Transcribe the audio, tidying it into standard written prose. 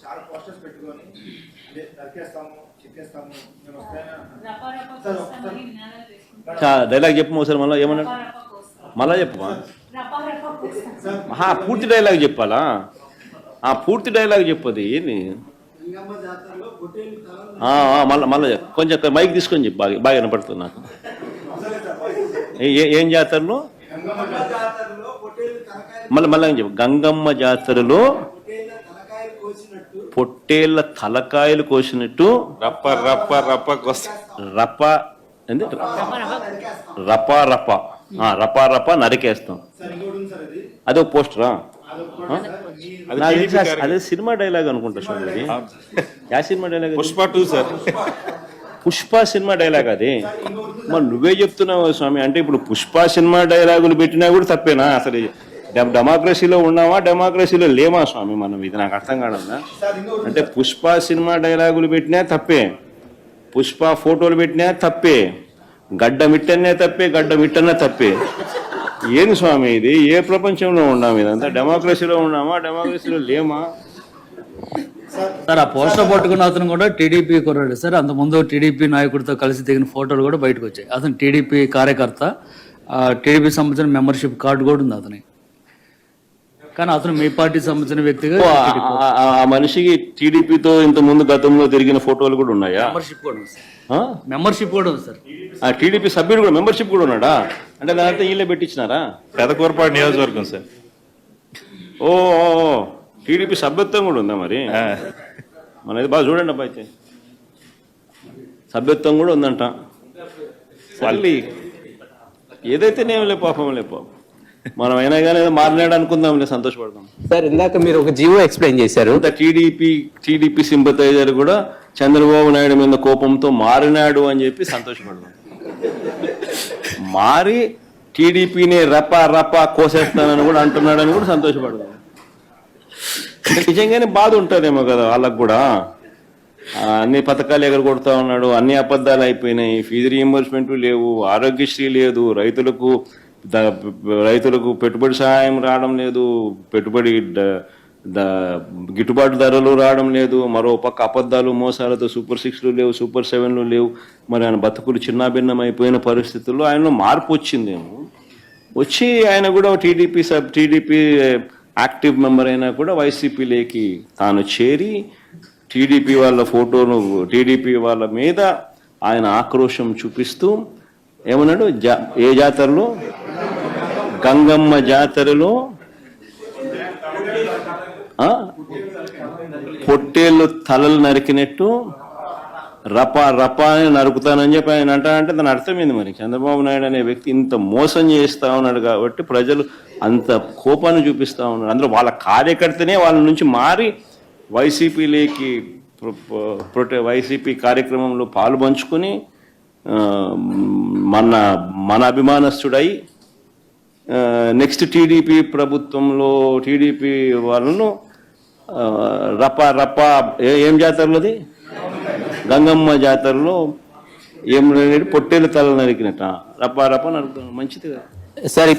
చాలా పోస్టర్స్ పెట్టుకొని నరికేస్తాము చిక్కేస్తాము డైలాగ్ చెప్పు ఒకసారి మళ్ళీ ఏమన్నాడు మళ్ళా చెప్పు పూర్తి డైలాగ్ చెప్పాలా పూర్తి డైలాగ్ చెప్పది ఏంది మళ్ళీ కొంచెం మైక్ తీసుకొని చెప్పు బాగా బాగా వినపడుతుంది నాకు ఏం జాతరలో మళ్ళీ చెప్పు గంగమ్మ జాతరలో పొట్టేళ్ల తలకాయలు కోసినట్టు రప్ప రప్ప రప్ప రప్ప ఏంది రపా రప రపా రప నరికేస్తాం అదే పోస్టరా అదే సినిమా డైలాగ్ అనుకుంటా స్వామి యా cinema dialogue Pushpa 2 sir Pushpa cinema dialogue అది మరి నువ్వే చెప్తున్నావు స్వామి అంటే ఇప్పుడు పుష్ప సినిమా డైలాగులు పెట్టినా కూడా తప్పేనా అసలు డెమోక్రసీలో ఉన్నామా డెమోక్రసీలో లేమా స్వామి మనం ఇది నాకు అర్థం కాదన్నా అంటే పుష్ప సినిమా డైలాగులు పెట్టినా తప్పే పుష్ప ఫోటోలు పెట్టినా తప్పే గడ్డ మిట్టనే తప్పే గడ్డ మిట్టనే తప్పే ఏంది స్వామి ఇది ఏ ప్రపంచంలో ఉన్నాము ఇదంతా డెమోక్రసీలో ఉన్నామా డెమోక్రసీలో లేమా సార్ ఆ పోస్టర్ పట్టుకున్న అతను కూడా టీడీపీ కుర్రాడు సార్ అంతకుముందు టీడీపీ నాయకుడితో కలిసి దిగిన ఫోటోలు కూడా బయటకు వచ్చాయి అతను టీడీపీ కార్యకర్త టీడీపీ సంబంధించిన మెంబర్షిప్ కార్డు కూడా ఉంది అతని కానీ అతను మీ పార్టీ సంబంధించిన వ్యక్తిగా ఆ మనిషికి టీడీపీతో ఇంత ముందు గతంలో తిరిగిన ఫోటోలు కూడా ఉన్నాయా మెంబర్షిప్ కూడా ఉంది సార్ మెంబర్షిప్ కూడా ఉంది సార్ ఆ టీడీపీ సభ్యుడు కూడా మెంబర్షిప్ కూడా ఉన్నాడా అంటే దాంతో వీళ్ళే పెట్టించినారా పెదకూరపాడు నియోజకవర్గం సార్ ఓ టీడీపీ సభ్యత్వం కూడా ఉందా మరి మనది బాగా చూడండి అబ్బా అయితే సభ్యత్వం కూడా ఉందంట మళ్ళీ ఏదైతే నేమలే పాపం మనం అయినా కానీ మారినాడు అనుకుందాం సంతోషపడదాం సార్ ఇందాక మీరు ఒక జీవో ఎక్స్ప్లెయిన్ చేశారు టీడీపీ సింపతైజర్ కూడా చంద్రబాబు నాయుడు మీద కోపంతో మారినాడు అని చెప్పి సంతోషపడదాం మారి టీడీపీని రపా కోసేస్తానని కూడా అంటున్నాడని కూడా సంతోషపడదాం నిజంగానే బాధ ఉంటుందేమో కదా వాళ్ళకు కూడా అన్ని పథకాలు ఎగరగొడతా ఉన్నాడు అన్ని అబద్ధాలు అయిపోయినాయి ఫీజు రీయింబర్స్మెంట్ లేవు ఆరోగ్యశ్రీ లేదు రైతులకు పెట్టుబడి సహాయం రావడం లేదు పెట్టుబడి గిట్టుబాటు ధరలు రావడం లేదు మరో పక్క అబద్ధాలు మోసాలతో సూపర్ 6లు లేవు సూపర్ 7లు లేవు మరి ఆయన బతుకులు చిన్నాభిన్నం అయిపోయిన పరిస్థితుల్లో ఆయనలో మార్పు వచ్చిందేమో వచ్చి ఆయన కూడా టీడీపీ యాక్టివ్ మెంబర్ అయినా కూడా వైసీపీలోకి తాను చేరి టీడీపీ వాళ్ళ ఫోటోను టీడీపీ వాళ్ళ మీద ఆయన ఆక్రోశం చూపిస్తూ ఏమన్నాడు ఏ జాతరలో గంగమ్మ జాతరలో పొట్టేళ్ళు తలలు నరికినట్టు రపా అని నరుకుతానని చెప్పి ఆయన అంటే దాని అర్థమైంది మరి చంద్రబాబు నాయుడు అనే వ్యక్తి ఇంత మోసం చేస్తా ఉన్నాడు కాబట్టి ప్రజలు అంత కోపాన్ని చూపిస్తా ఉన్నారు అందులో వాళ్ళ కార్యకర్తనే వాళ్ళ నుంచి మారి వైసీపీలోకి వైసీపీ కార్యక్రమంలో పాలు పంచుకొని మన అభిమానస్తుడై నెక్స్ట్ టీడీపీ ప్రభుత్వంలో టీడీపీ వాళ్ళను రపా ఏం జాతరలోది గంగమ్మ జాతరలో ఏం పొట్టేలు తల నరికినట్ట రపా నరుకుతాను మంచిది కదా సార్